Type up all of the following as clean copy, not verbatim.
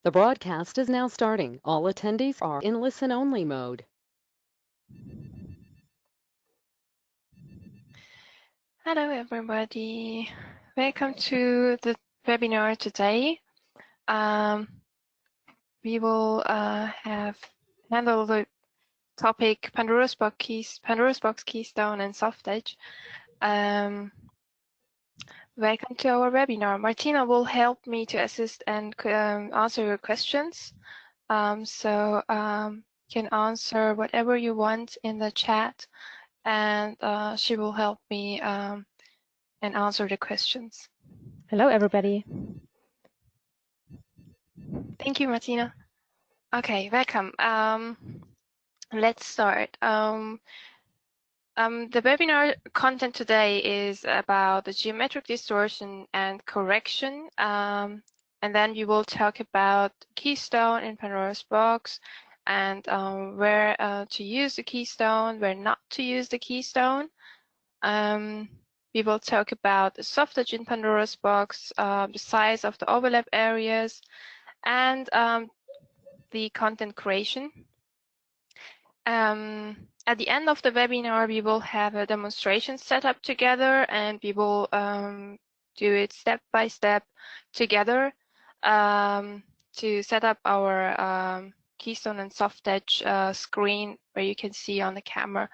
The broadcast is now starting. All attendees are in listen-only mode. Hello everybody, welcome to the webinar today. We will handle the topic Pandoras Box Keystone and Softedge. Welcome to our webinar. Martina will help me to assist and answer your questions. You can answer whatever you want in the chat, and she will help me and answer the questions. Hello, everybody. Thank you, Martina. Okay, welcome. Let's start. The webinar content today is about the geometric distortion and correction. And then we will talk about keystone in Pandoras Box and where to use the keystone, where not to use the keystone. We will talk about the Softedge in Pandoras Box, the size of the overlap areas, and the content creation. At the end of the webinar, we will have a demonstration set up together, and we will do it step by step together to set up our Keystone and Softedge screen where you can see on the camera.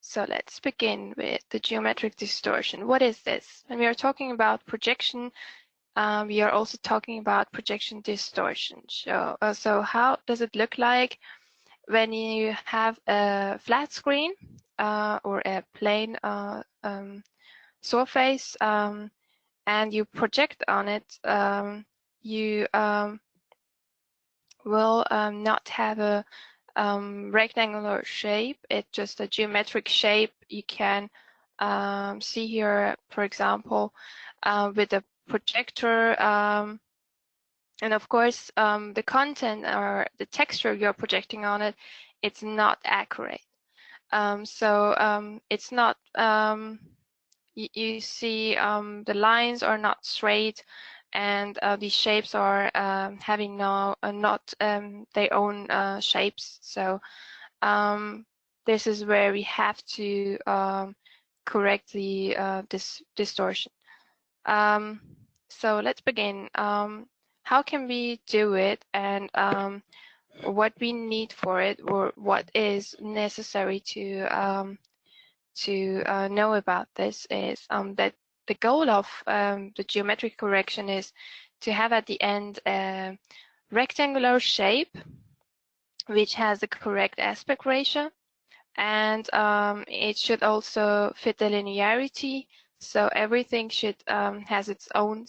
So let's begin with the geometric distortion. What is this? When we are talking about projection, we are also talking about projection distortion. So how does it look like when you have a flat screen or a plane surface and you project on it? You will not have a rectangular shape. It's just a geometric shape. You can see here, for example, with a projector, and of course the content or the texture you're projecting on it, it's not accurate. It's not, you see the lines are not straight, and the shapes are having not their own shapes. So this is where we have to correct the distortion. So let's begin. How can we do it, and what we need for it, or what is necessary to know about this is that the goal of the geometric correction is to have at the end a rectangular shape which has the correct aspect ratio, and it should also fit the linearity. So everything should has its own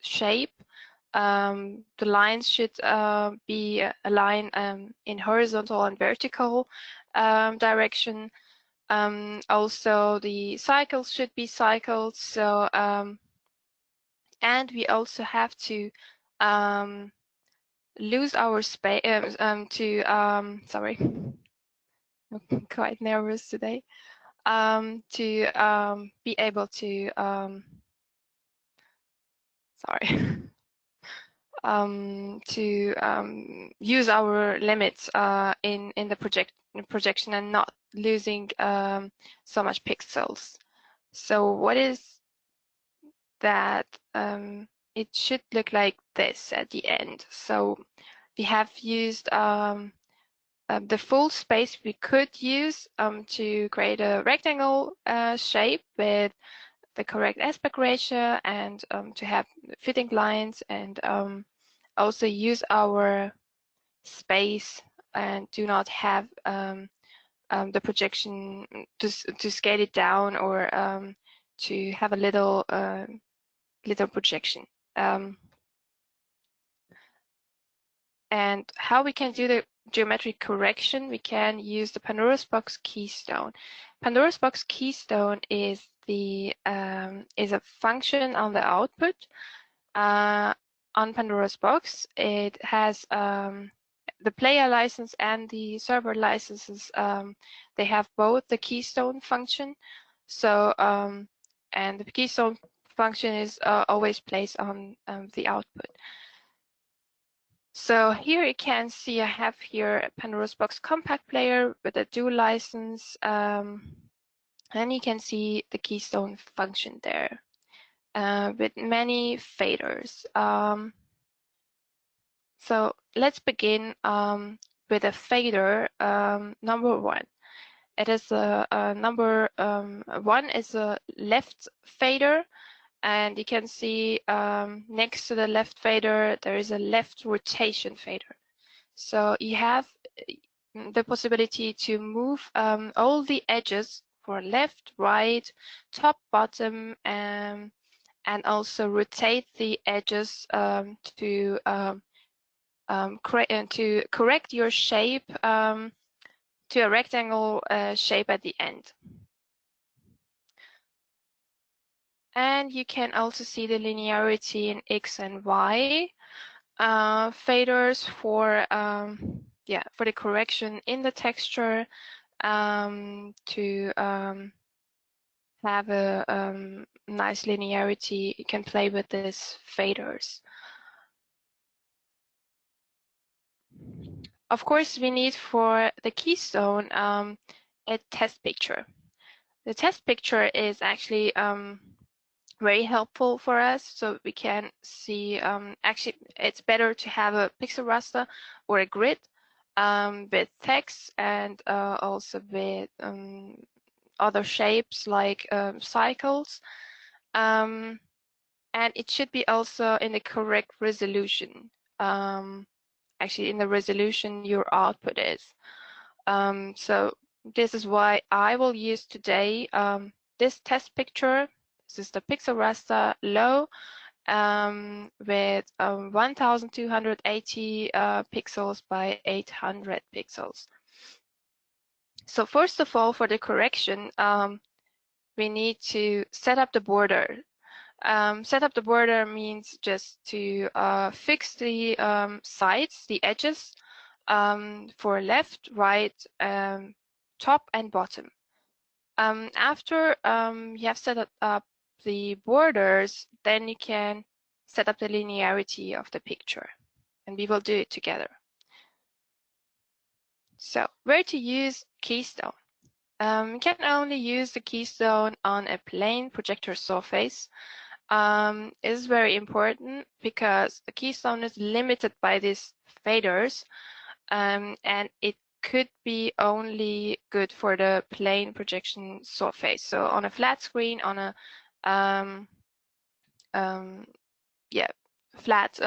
shape. The lines should be aligned in horizontal and vertical direction. Also, the cycles should be cycled. So, and we also have to lose our space sorry, I'm quite nervous today. To be able to to use our limits in the projection and not losing so much pixels. So what is that? It should look like this at the end. So we have used the full space we could use to create a rectangle shape with the correct aspect ratio, and to have fitting lines, and also use our space and do not have the projection to scale it down, or to have a little projection. And how we can do the geometric correction, we can use the Pandoras Box Keystone. Pandoras Box Keystone is a function on the output on Pandoras Box. It has the player license and the server licenses. They have both the keystone function. So and the keystone function is always placed on the output. So here you can see I have here a Pandoras Box compact player with a dual license, and you can see the Keystone function there with many faders. So let's begin with a fader number 1. It is a number 1 is a left fader, and you can see next to the left fader there is a left rotation fader. So you have the possibility to move all the edges for left, right, top, bottom, and also rotate the edges to correct your shape to a rectangle shape at the end. And you can also see the linearity in X and Y faders for for the correction in the texture to have a nice linearity. You can play with these faders. Of course, we need for the Keystone a test picture. The test picture is actually very helpful for us, so we can see actually it's better to have a pixel raster or a grid with text and also with other shapes like cycles, and it should be also in the correct resolution, actually in the resolution your output is. So this is why I will use today this test picture. This is the pixel raster low with 1280 pixels by 800 pixels. So first of all, for the correction, we need to set up the border. Set up the border means just to fix the sides, the edges, for left, right, top and bottom. After you have set up the borders, then you can set up the linearity of the picture, and we will do it together. So where to use Keystone? You can only use the Keystone on a plain projector surface. Is very important because the Keystone is limited by these faders, and it could be only good for the plain projection surface. So on a flat screen, on a flat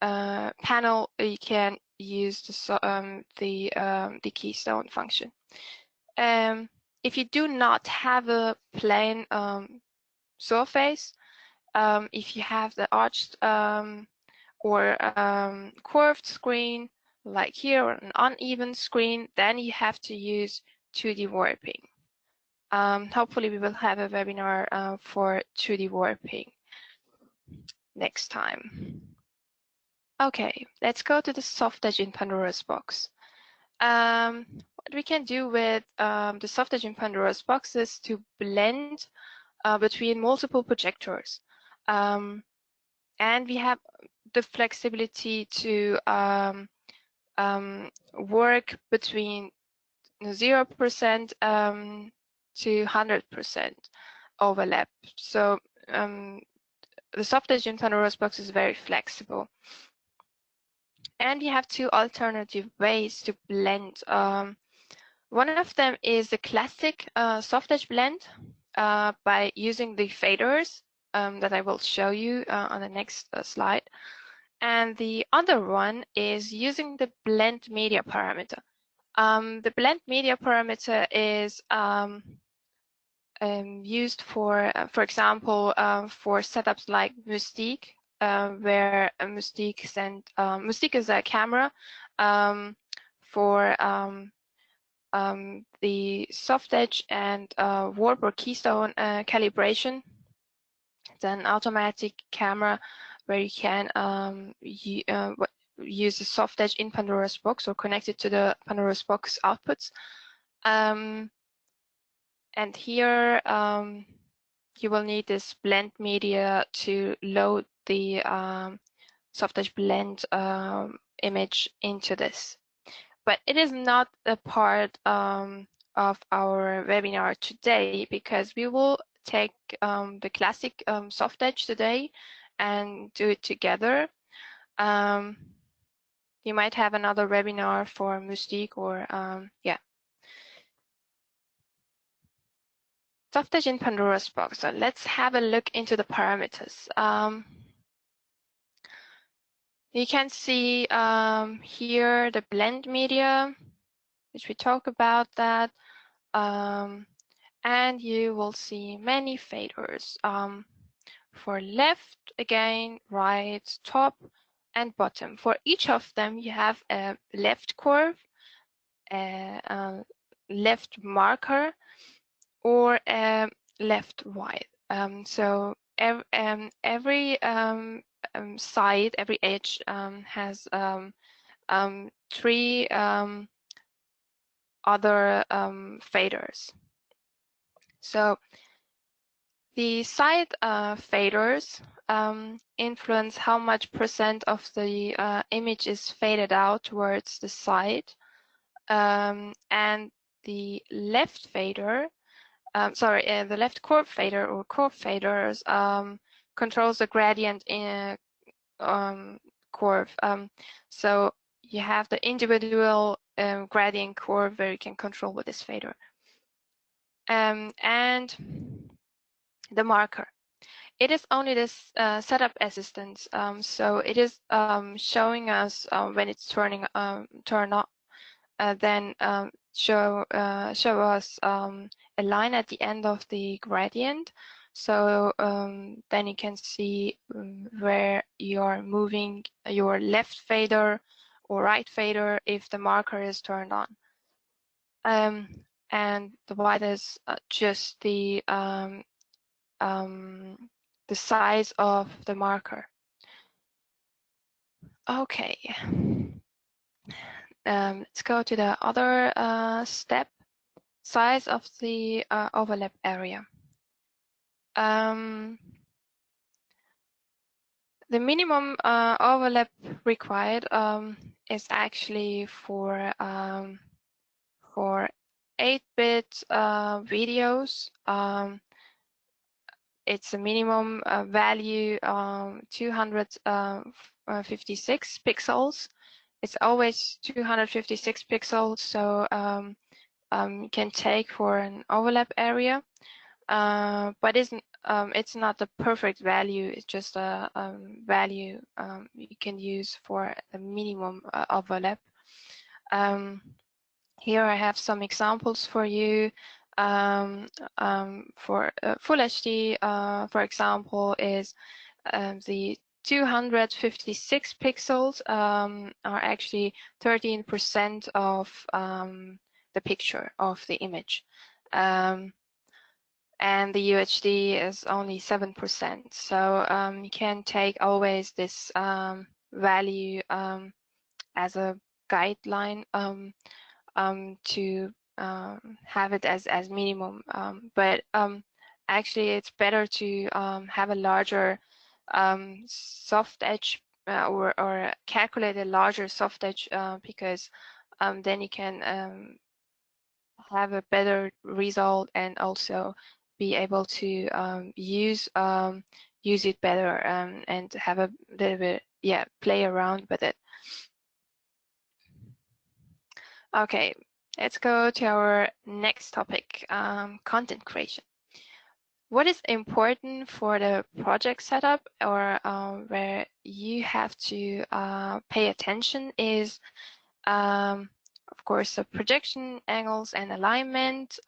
panel, you can use the Keystone function. If you do not have a plain surface, if you have the arched or curved screen like here, or an uneven screen, then you have to use 2D warping. Hopefully we will have a webinar for 2D warping next time. Okay, let's go to the Softedge in Pandoras Box. What we can do with the Softedge in Pandoras Box is to blend between multiple projectors. And we have the flexibility to work between 0% to 100% overlap. So the Softedge in Pandoras Box is very flexible. And we have two alternative ways to blend. One of them is the classic Softedge blend by using the faders that I will show you on the next slide. And the other one is using the blend media parameter. The blend media parameter is used for example, for setups like Mystique, where Mystique is a camera for the Softedge and warp or keystone calibration. It's an automatic camera where you can use the Softedge in Pandoras Box or connect it to the Pandoras Box outputs. And here you will need this blend media to load the Softedge blend image into this. But it is not a part of our webinar today, because we will take the classic Softedge today and do it together. You might have another webinar for Mystique or yeah. Softedge in Pandoras Box. So let's have a look into the parameters. You can see here the blend media, which we talk about that. And you will see many faders. For left, again, right, top, and bottom. For each of them, you have a left curve, a left marker, or a left wide. So every side, every edge has three other faders. So the side faders influence how much percent of the image is faded out towards the side, and the left fader, the left curve fader or curve faders controls the gradient in curve. So you have the individual gradient curve where you can control with this fader. And the marker. It is only this setup assistance, so it is showing us when it's turn on, then show us a line at the end of the gradient. So then you can see where you're moving your left fader or right fader if the marker is turned on. And the white is just the size of the marker. Okay. Let's go to the other step, size of the overlap area. The minimum overlap required is actually for 8-bit videos. It's a minimum value 256 pixels. It's always 256 pixels, so you can take for an overlap area, but it's not the perfect value. It's just a value you can use for a minimum overlap. Here I have some examples for you. For Full HD, for example, is the 256 pixels are actually 13% of the picture of the image. And the UHD is only 7%. So you can take always this value as a guideline to have it as minimum, but actually it's better to have a larger Softedge or calculate a larger Softedge because then you can have a better result and also be able to use it better and have a little bit, play around with it. Okay, let's go to our next topic, content creation. What is important for the project setup, or where you have to pay attention, is of course the projection angles and alignment,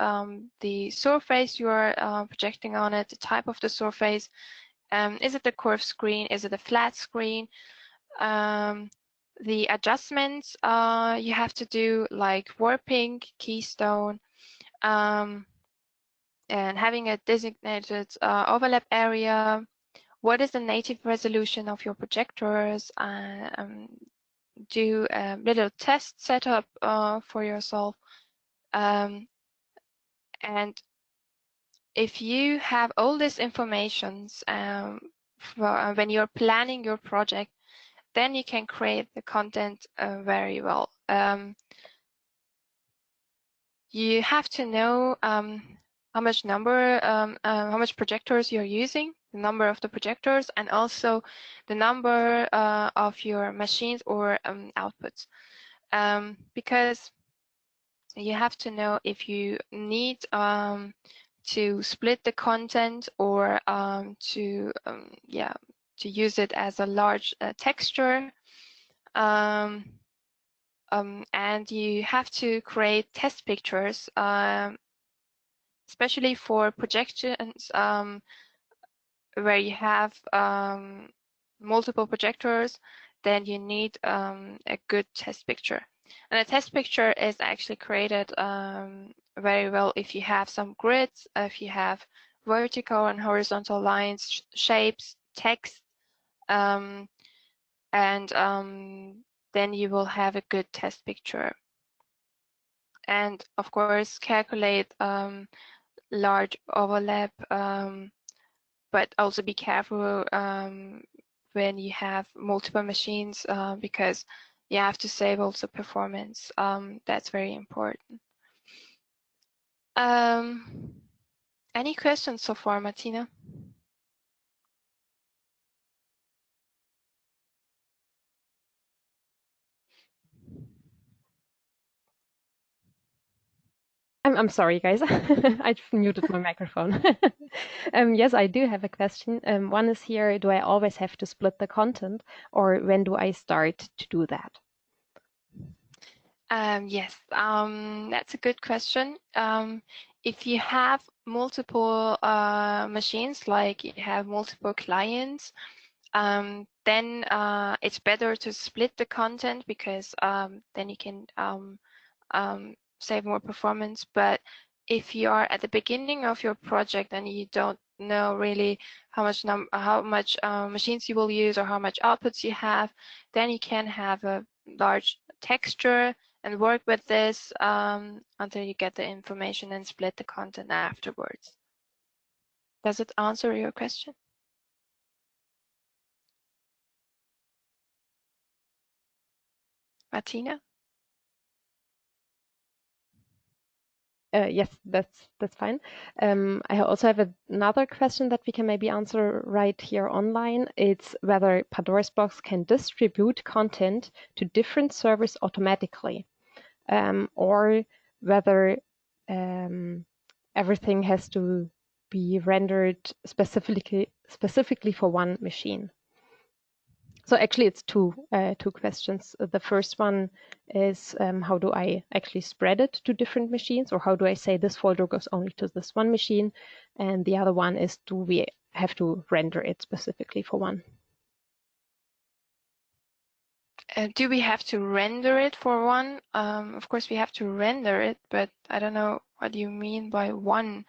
the surface you are projecting on it, the type of the surface. Is it a curved screen? Is it a flat screen? The adjustments you have to do, like warping, keystone, and having a designated overlap area. What is the native resolution of your projectors? Do a little test setup for yourself. And if you have all this information when you're planning your project, then you can create the content very well. You have to know how much projectors you're using, the number of the projectors, and also the number of your machines or outputs, because you have to know if you need to split the content or to use it as a large texture. And you have to create test pictures, especially for projections where you have multiple projectors. Then you need a good test picture. And a test picture is actually created very well if you have some grids, if you have vertical and horizontal lines, shapes, text, and then you will have a good test picture. And of course, calculate large overlap, but also be careful when you have multiple machines, because you have to save also performance. That's very important. Any questions so far, Martina? I'm sorry, guys. I just muted my microphone. Yes, I do have a question. One is here, do I always have to split the content, or when do I start to do that? Yes, that's a good question. If you have multiple machines, like you have multiple clients, then it's better to split the content, because then you can save more performance. But if you are at the beginning of your project and you don't know really how much machines you will use or how much outputs you have, then you can have a large texture and work with this until you get the information and split the content afterwards. Does it answer your question, Martina? Yes, that's fine. I also have another question that we can maybe answer right here online. It's whether Pandoras Box can distribute content to different servers automatically, or whether everything has to be rendered specifically for one machine. So actually, it's two questions. The first one is how do I actually spread it to different machines, or how do I say this folder goes only to this one machine? And the other one is, do we have to render it specifically for one? Do we have to render it for one? Of course, we have to render it, but I don't know what you mean by one.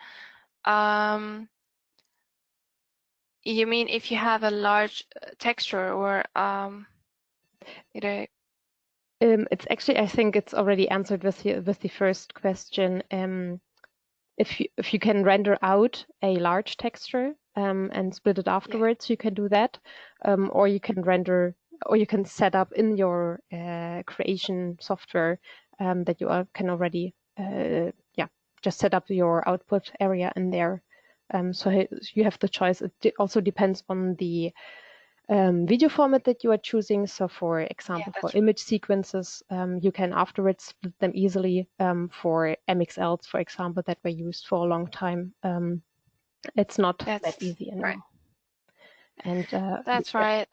You mean if you have a large texture, or it's actually, I think it's already answered with the first question. If you can render out a large texture and split it afterwards, you can do that, or you can render, or you can set up in your creation software that you can already just set up your output area in there. So you have the choice. It also depends on the video format that you are choosing. So for example, for image sequences, you can afterwards split them easily. For MXLs, for example, that were used for a long time, it's not that easy anymore. Right. And that's right.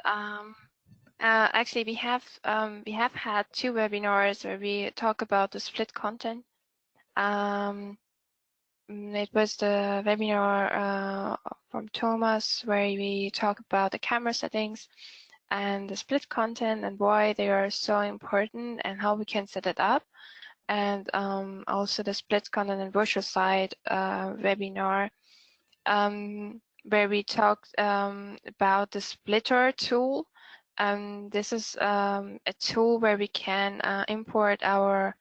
Actually, we have had 2 webinars where we talk about the split content. It was the webinar from Thomas, where we talk about the camera settings and the split content and why they are so important and how we can set it up. And also the split content and virtual side webinar, where we talked about the splitter tool. This is a tool where we can import our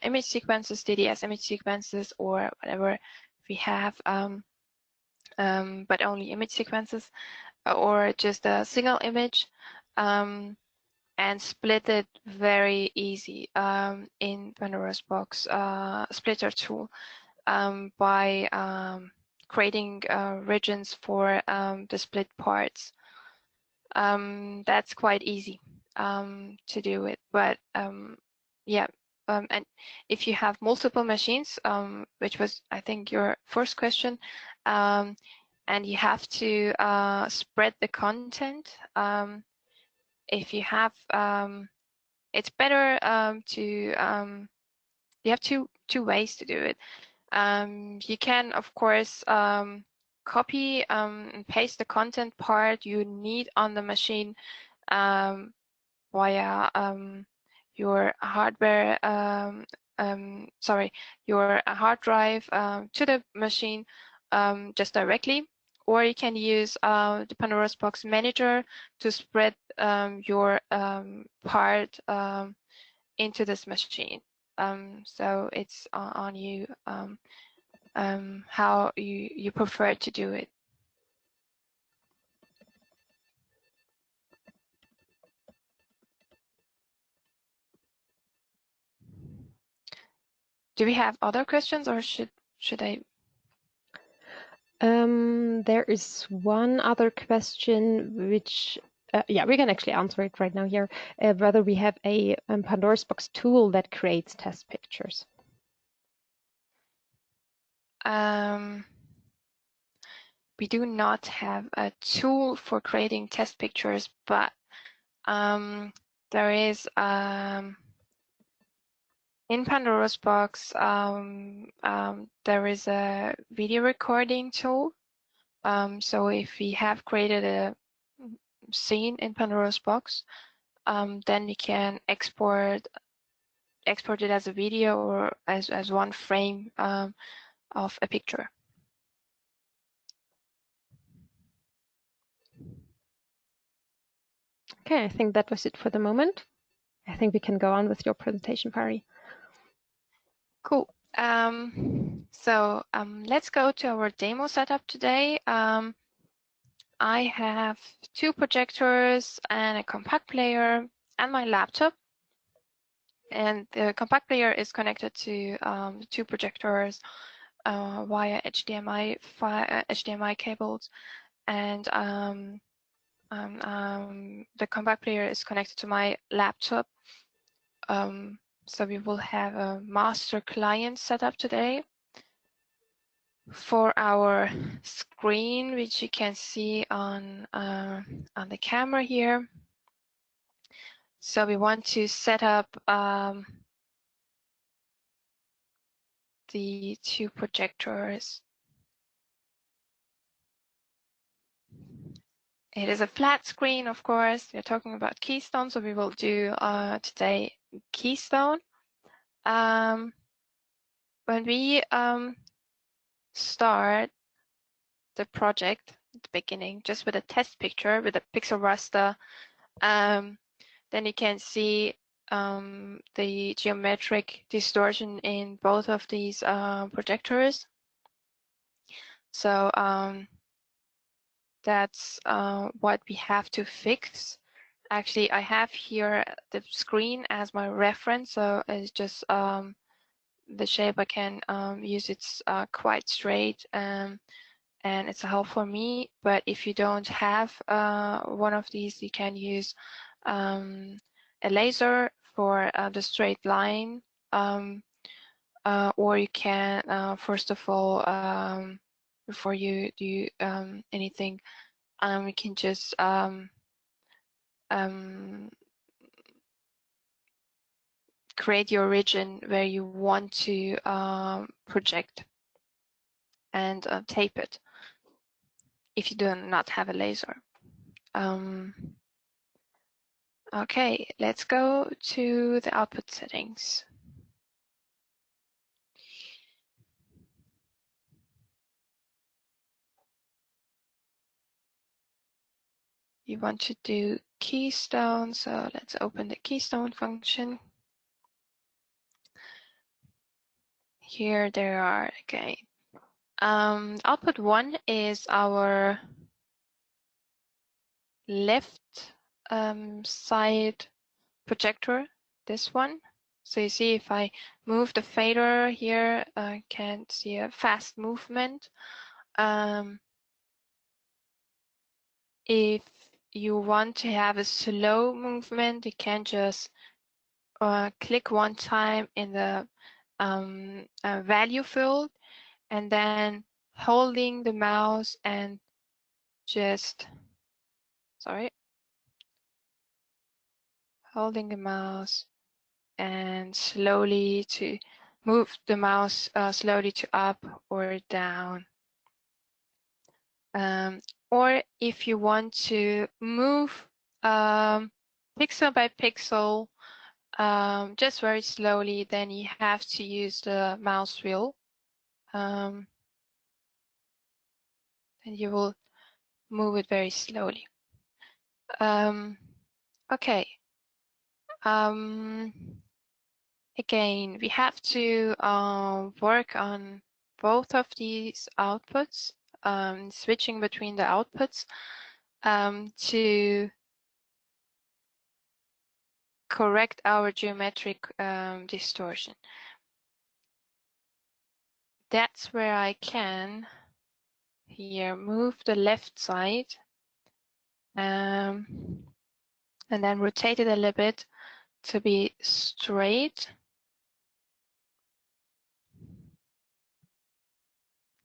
image sequences, DDS image sequences, or whatever we have but only image sequences, or just a single image, and split it very easy in Pandoras Box splitter tool by creating regions for the split parts. That's quite easy to do it, but yeah, and if you have multiple machines, which was I think your first question, and you have to spread the content, if you have, it's better to you have two ways to do it. You can of course copy and paste the content part you need on the machine via your hardware, your hard drive to the machine just directly, or you can use the Pandoras Box Manager to spread your part into this machine. So it's on you how you prefer to do it. Do we have other questions, or should I? There is one other question which, yeah, we can actually answer it right now here. Whether we have a Pandoras Box tool that creates test pictures. We do not have a tool for creating test pictures, but there is in Pandoras Box there is a video recording tool. So if we have created a scene in Pandoras Box, then we can export it as a video or as one frame of a picture. Okay, I think that was it for the moment. I think we can go on with your presentation, Pari. Cool. So let's go to our demo setup today. I have 2 projectors and a compact player and my laptop. And the compact player is connected to the 2 projectors via HDMI cables, and the compact player is connected to my laptop. So we will have a master client set up today. For our screen, which you can see on the camera here. So we want to set up the 2 projectors. It is a flat screen, of course. We're talking about Keystone, so we will do today Keystone. When we start the project at the beginning, just with a test picture with a pixel raster, then you can see the geometric distortion in both of these projectors. So that's what we have to fix. Actually, I have here the screen as my reference, so it's just the shape I can use. It's quite straight, and it's a help for me. But if you don't have one of these, you can use a laser for the straight line, or you can first of all, before you do anything, you can just create your region where you want to project and tape it if you do not have a laser. Okay, let's go to the output settings. You want to do Keystone, so let's open the Keystone function. Here there are, okay, Output 1 is our left side projector, this one. So you see if I move the fader here, I can see a fast movement. If you want to have a slow movement, you can just click one time in the value field and then holding the mouse and just, holding the mouse and slowly to move the mouse slowly to up or down. Or if you want to move pixel by pixel just very slowly, then you have to use the mouse wheel. And you will move it very slowly. Okay. Again, we have to work on both of these outputs, switching between the outputs to correct our geometric distortion. That's where I can here move the left side and then rotate it a little bit to be straight.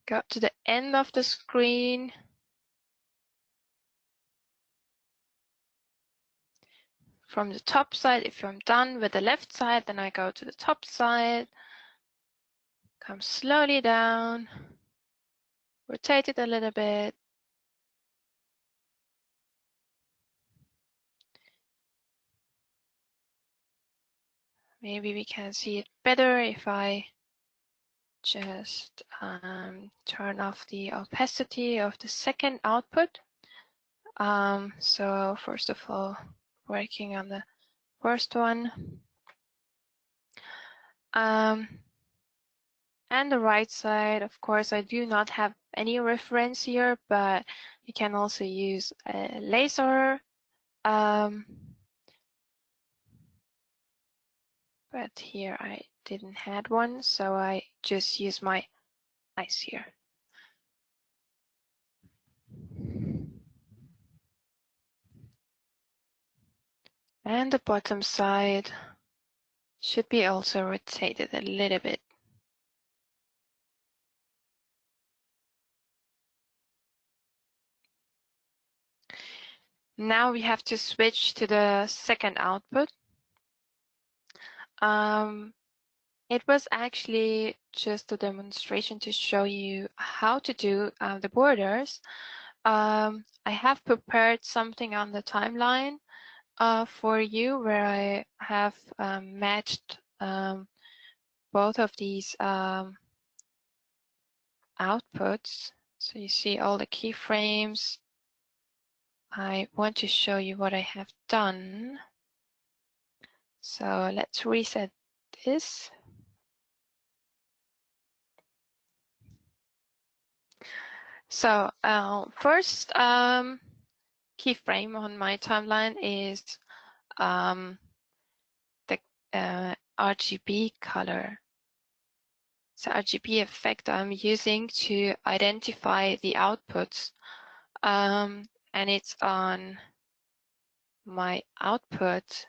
Go to the end of the screen. From the top side, if I'm done with the left side, then I go to the top side, come slowly down, rotate it a little bit. Maybe we can see it better if I just turn off the opacity of the second output. So first of all, working on the first one. And the right side, of course, I do not have any reference here, but you can also use a laser. But here I didn't have one, so I just use my eyes here. And the bottom side should be also rotated a little bit. Now we have to switch to the second output. It was actually just a demonstration to show you how to do the borders. I have prepared something on the timeline for you where I have matched both of these outputs. So you see all the keyframes. I want to show you what I have done. So let's reset this. So first keyframe on my timeline is the RGB color. So RGB effect I'm using to identify the outputs, and it's on my output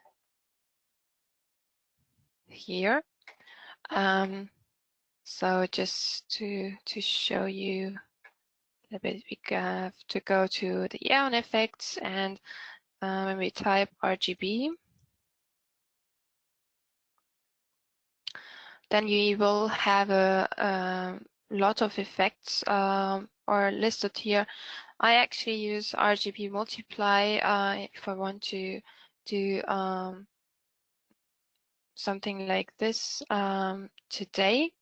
here. So just to show you a bit, we have to go to the Linearity effects, and when we type RGB, then you will have a lot of effects are listed here. I actually use RGB multiply if I want to do something like this today.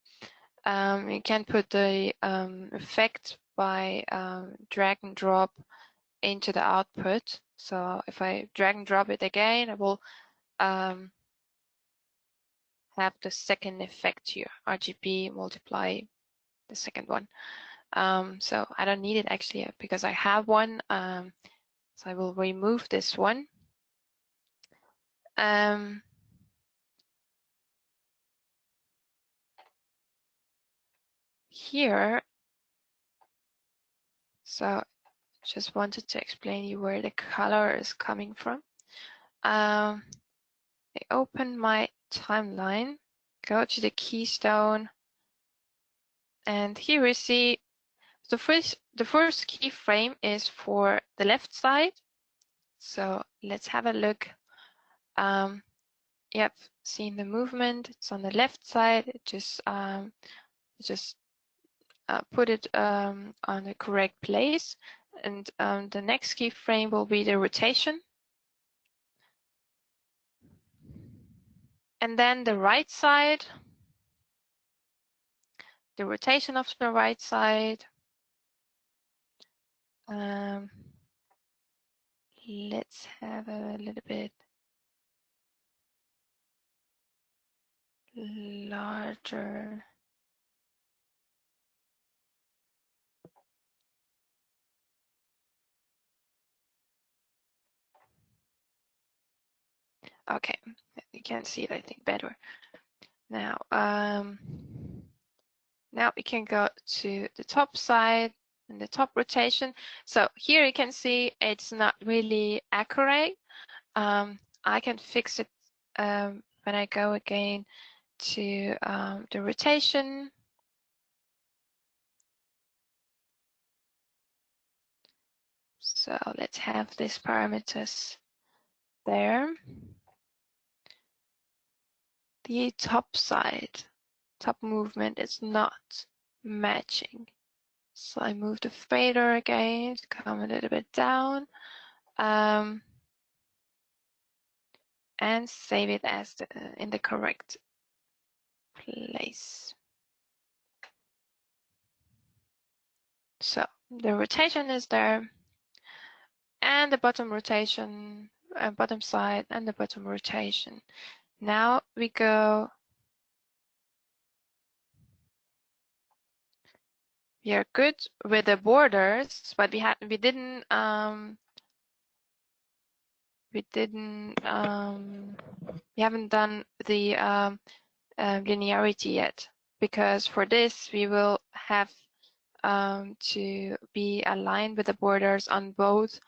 You can put the effect by drag and drop into the output. So if I drag and drop it again, I will have the second effect here, RGB multiply the second one. So I don't need it actually because I have one. So I will remove this one. Here, so just wanted to explain you where the color is coming from. I open my timeline, go to the keystone, and here we see the first keyframe is for the left side. So let's have a look. Yep, seeing the movement. It's on the left side. Just put it on the correct place, and the next keyframe will be the rotation. And then the right side, the rotation of the right side. Let's have a little bit larger. Okay, you can see it, I think, better. Now, now we can go to the top side and the top rotation. So here you can see it's not really accurate. I can fix it when I go again to the rotation. So let's have these parameters there. The top side, top movement is not matching. So I move the fader again to come a little bit down. And save it as in the correct place. So the rotation is there, and the bottom rotation, bottom side, and the bottom rotation. Now we go. We are good with the borders, but we haven't done the linearity yet, because for this we will have to be aligned with the borders on both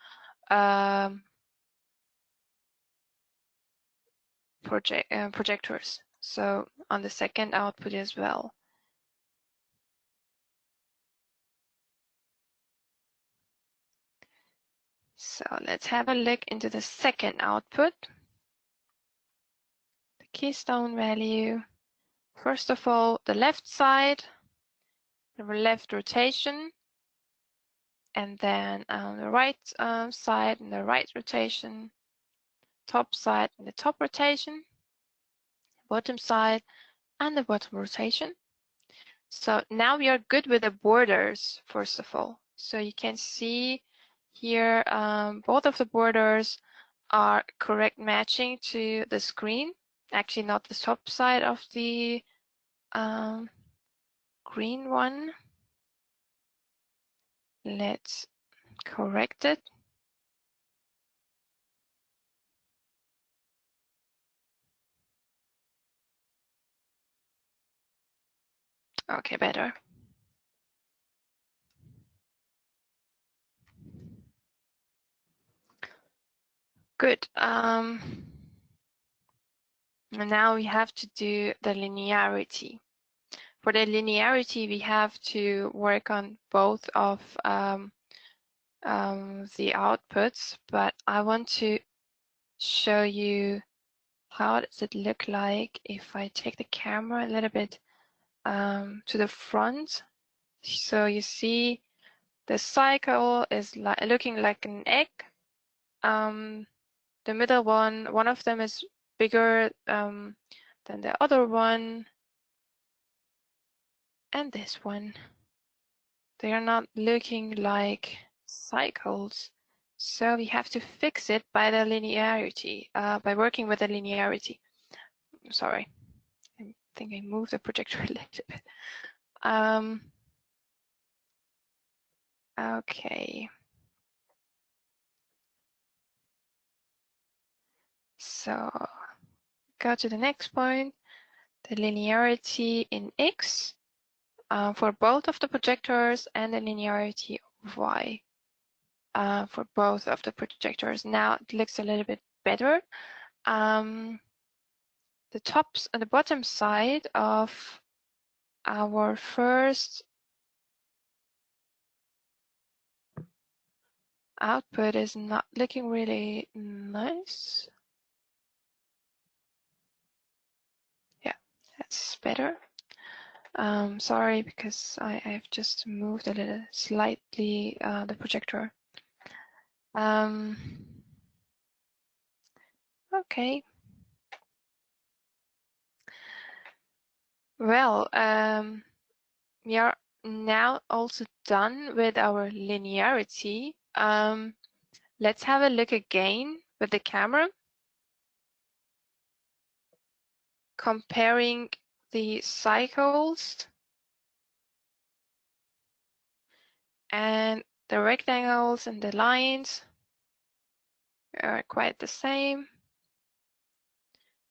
projectors. So on the second output as well. So let's have a look into the second output. The keystone value. First of all, the left side, the left rotation, and then the right side and the right rotation, top side and the top rotation, bottom side and the bottom rotation. So now we are good with the borders, first of all. So you can see here both of the borders are correct matching to the screen. Actually, not the top side of the green one. Let's correct it. Okay, better. Good. And now we have to do the linearity. For the linearity, we have to work on both of the outputs, but I want to show you how does it look like if I take the camera a little bit to the front. So you see the cycle is looking like an egg. The middle one of them is bigger than the other one, and this one. They are not looking like cycles. So we have to fix it by the linearity, by working with the linearity. Sorry, I think I moved the projector a little bit. Okay. So go to the next point, the linearity in X for both of the projectors and the linearity of Y for both of the projectors. Now it looks a little bit better. The tops and the bottom side of our first output is not looking really nice. Yeah, that's better. Sorry, because I've just moved a little slightly the projector. Okay. Well, we are now also done with our linearity. Let's have a look again with the camera, comparing the cycles and the rectangles and the lines are quite the same.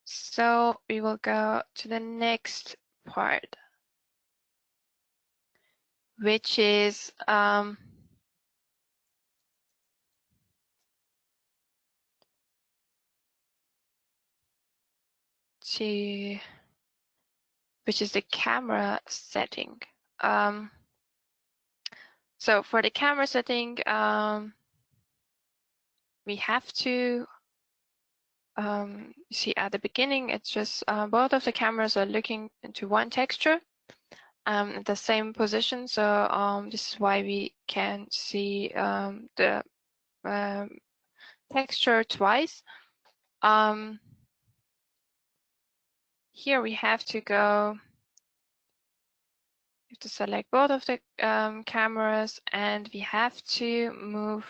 So we will go to the next part, which is the camera setting. So for the camera setting, we have to see at the beginning, it's just both of the cameras are looking into one texture at the same position. So this is why we can see the texture twice. Here we have to go, we have to select both of the cameras, and we have to move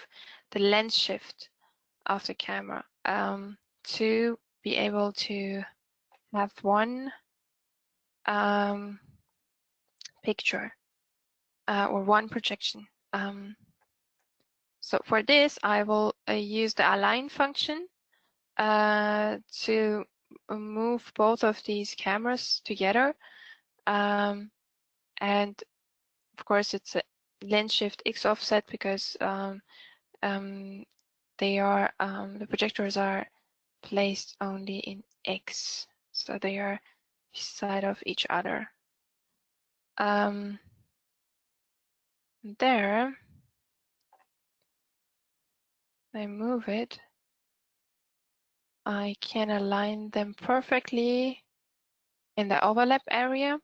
the lens shift of the camera to be able to have one picture or one projection. So for this, I will use the align function to move both of these cameras together. And of course, it's a lens shift X offset because they are the projectors are placed only in X, so they are beside of each other. There, I move it. I can align them perfectly in the overlap area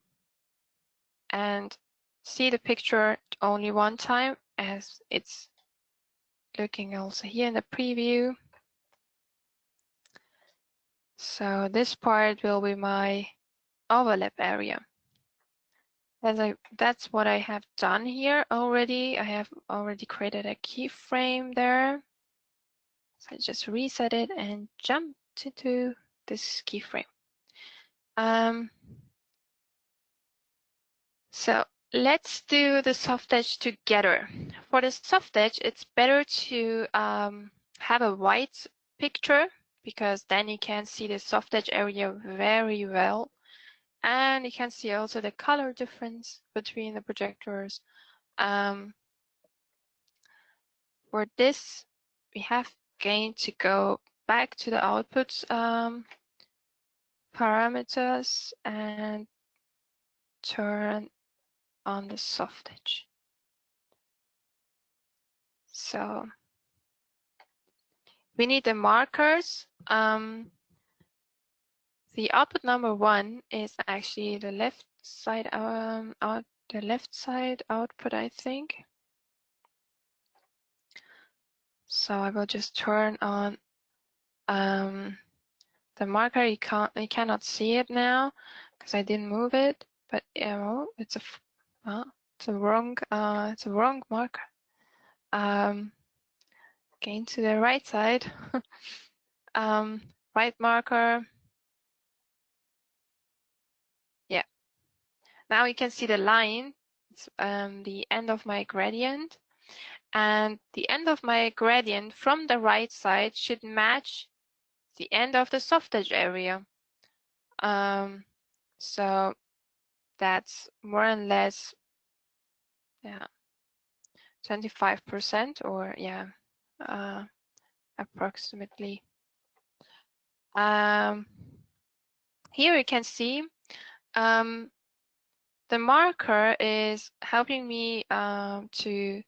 and see the picture only one time, as it's looking also here in the preview. So this part will be my overlap area. That's what I have done here already. I have already created a keyframe there. So I just reset it and jumped into this keyframe. So let's do the Softedge together. For the Softedge, it's better to have a white picture because then you can see the Softedge area very well. And you can see also the color difference between the projectors. For this, we have again to go back to the outputs parameters and turn on the Softedge. So we need the markers. The output number 1 is actually the left side output, I think. So I will just turn on the marker. You cannot see it now because I didn't move it, but it's a wrong marker. Again to the right side. Right marker. Yeah. Now you can see the line. It's the end of my gradient. and the end of my gradient from the right side should match the end of the Softedge area. So that's more or less 25%, or approximately. Here you can see the marker is helping me to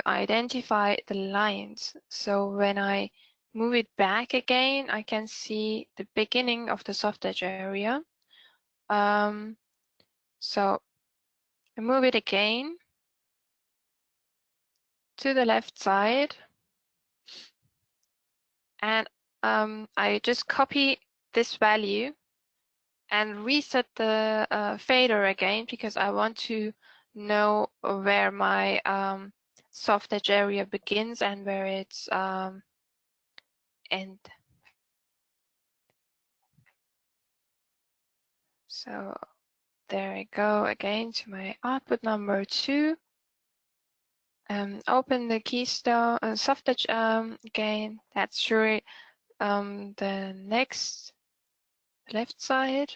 identify the lines. So when I move it back again, I can see the beginning of the Softedge area. So I move it again to the left side, and I just copy this value and reset the fader again, because I want to know where my Softedge area begins and where its end. So there I go again to my output number 2. Open the Keystone Softedge again. That's sure the next left side.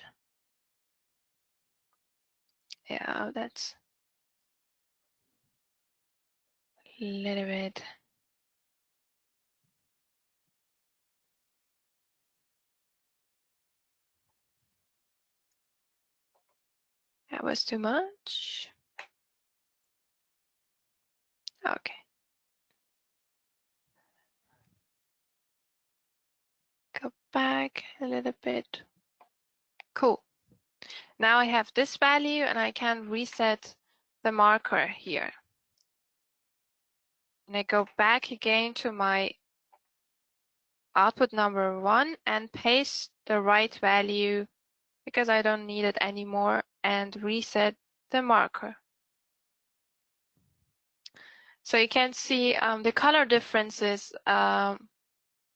Yeah, that's a little bit. That was too much. Okay. Go back a little bit. Cool. Now I have this value and I can reset the marker here. And I go back again to my output number 1 and paste the right value because I don't need it anymore, and reset the marker. So you can see the color difference is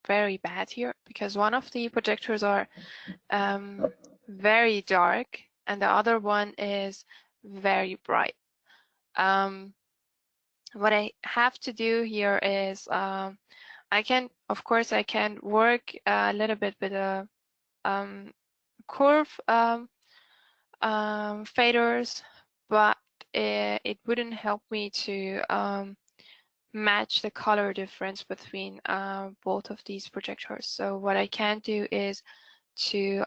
very bad here, because one of the projectors are very dark and the other one is very bright. What I have to do here is I can work a little bit with a curve faders, but it wouldn't help me to match the color difference between both of these projectors. So what I can do is to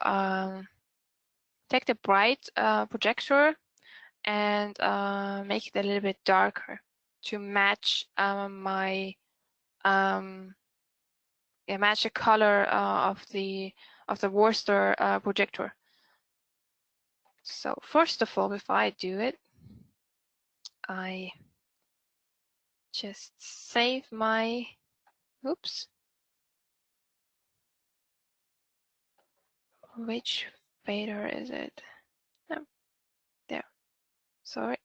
take the bright projector and make it a little bit darker to match my match the color of the Worcester projector. So first of all, if I do it, I just save my, oops, which fader is it? No, there, sorry.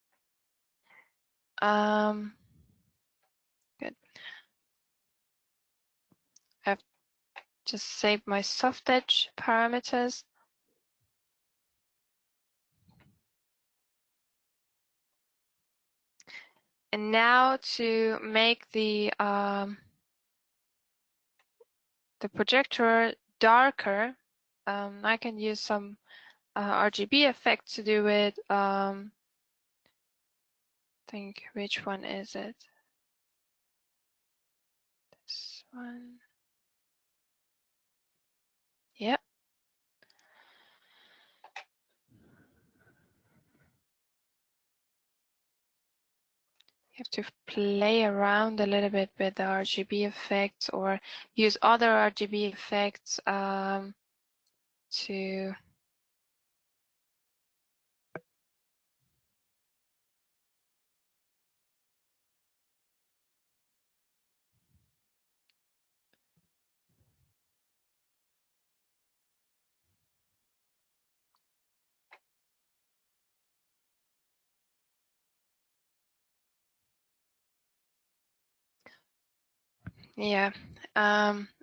Good. I've just saved my Softedge parameters. And now to make the projector darker, I can use some RGB effects to do it. Think, which one is it? This one. Yep. You have to play around a little bit with the RGB effects, or use other RGB effects to yeah.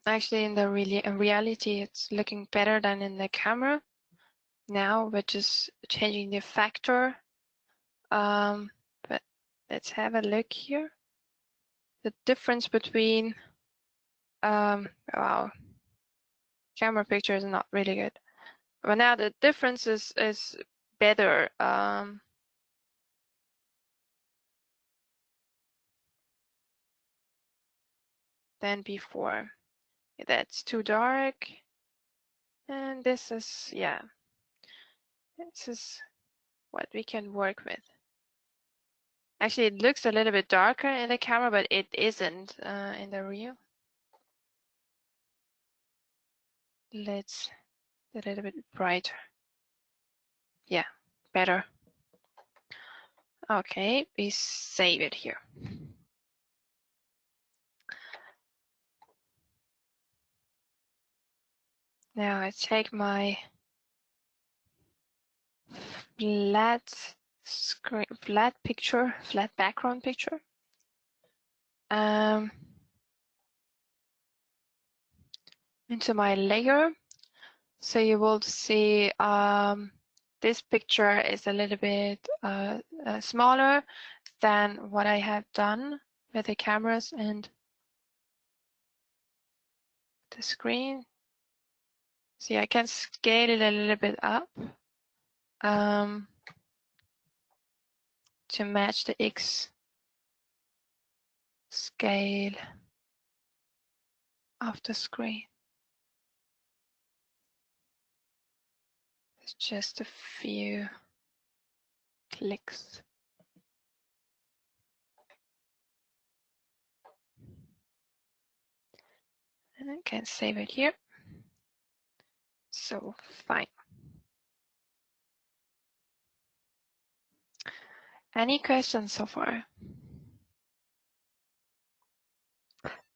Actually, in reality, it's looking better than in the camera. Now we're just changing the factor. But let's have a look here. the difference between wow, camera picture is not really good. But now the difference is better. Than before. That's too dark. And this is, yeah, this is what we can work with. Actually, it looks a little bit darker in the camera, but it isn't in the real. Let's a little bit brighter. Yeah, better. Okay, we save it here. Now I take my flat screen, flat background picture. Into my layer. So you will see this picture is a little bit smaller than what I have done with the cameras and the screen. See, I can scale it a little bit up to match the X scale of the screen. It's just a few clicks. And I can save it here. So fine. Any questions so far?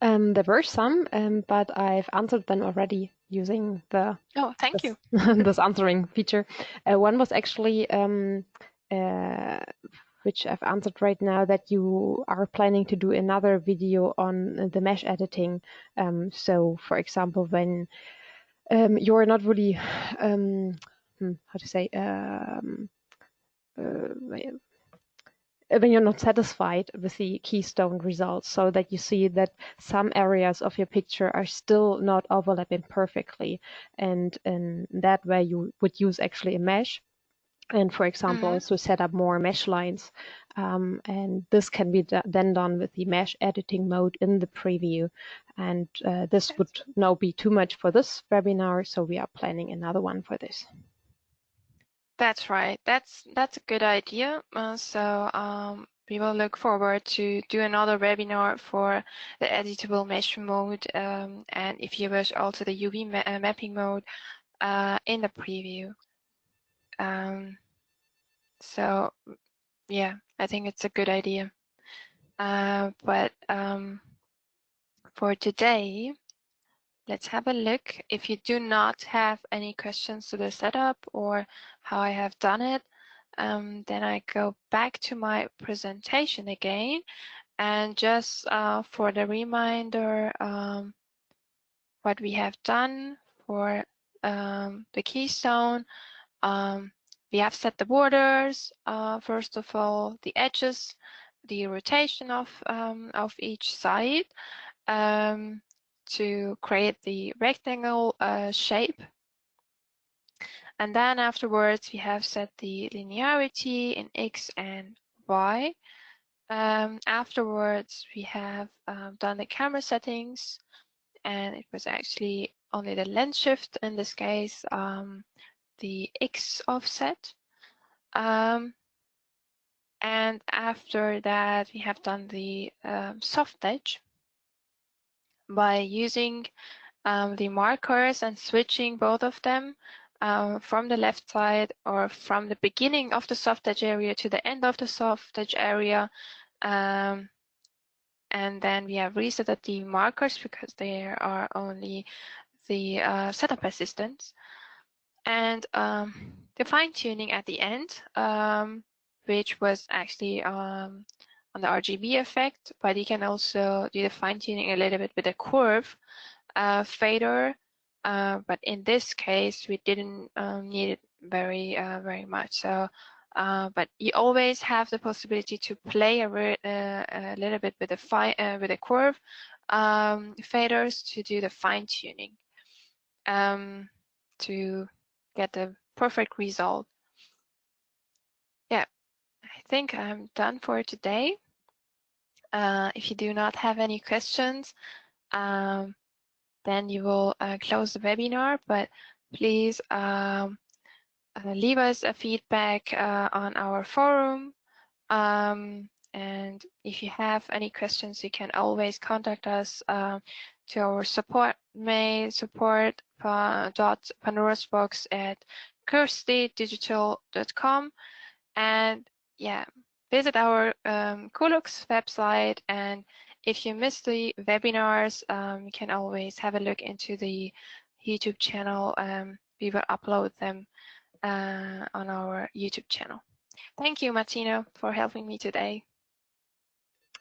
There were some, but I've answered them already using the thank you. this answering feature. One was actually which I've answered right now, that you are planning to do another video on the mesh editing. So, for example, when you're not really how to say when you're not satisfied with the keystone results, so that you see that some areas of your picture are still not overlapping perfectly, and in that way you would use actually a mesh, and for example also set up more mesh lines, and this can be then done with the mesh editing mode in the preview, and this would now be too much for this webinar, so we are planning another one for this. That's right. That's a good idea. We will look forward to do another webinar for the editable mesh mode, and if you wish, also the UV mapping mode in the preview. So yeah, I think it's a good idea. But for today, let's have a look. If you do not have any questions to the setup or how I have done it, then I go back to my presentation again, and just for the reminder, what we have done for the keystone. We have set the borders, first of all, the edges, the rotation of each side, to create the rectangle shape. And then afterwards, we have set the linearity in X and Y. Afterwards, we have done the camera settings, and it was actually only the lens shift in this case, the X offset. And after that, we have done the Softedge by using the markers and switching both of them from the left side or from the beginning of the Softedge area to the end of the Softedge area. And then we have reset the markers because there are only the setup assistants. And the fine-tuning at the end, which was actually on the RGB effect, but you can also do the fine-tuning a little bit with a curve fader, but in this case we didn't need it very much. So but you always have the possibility to play a little bit with the curve faders to do the fine tuning to get the perfect result. Yeah, I think I'm done for today. If you do not have any questions, then you will close the webinar, but please leave us a feedback on our forum. And if you have any questions, you can always contact us to our support mail, support.pandorasbox@kirstydigital.com. And yeah, visit our Kulux website. And if you missed the webinars, you can always have a look into the YouTube channel. We will upload them on our YouTube channel. Thank you, Martina, for helping me today.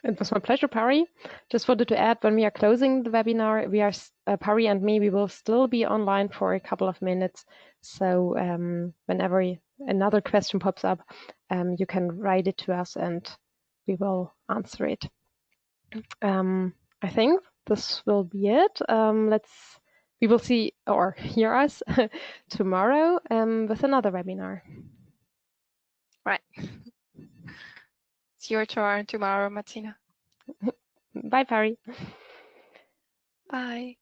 It was my pleasure, Pari. Just wanted to add, when we are closing the webinar, we are Pari and me, we will still be online for a couple of minutes. So whenever another question pops up, you can write it to us and we will answer it. I think this will be it. We will see or hear us tomorrow with another webinar. Right. It's your turn tomorrow, Martina. Bye, Pari. Bye.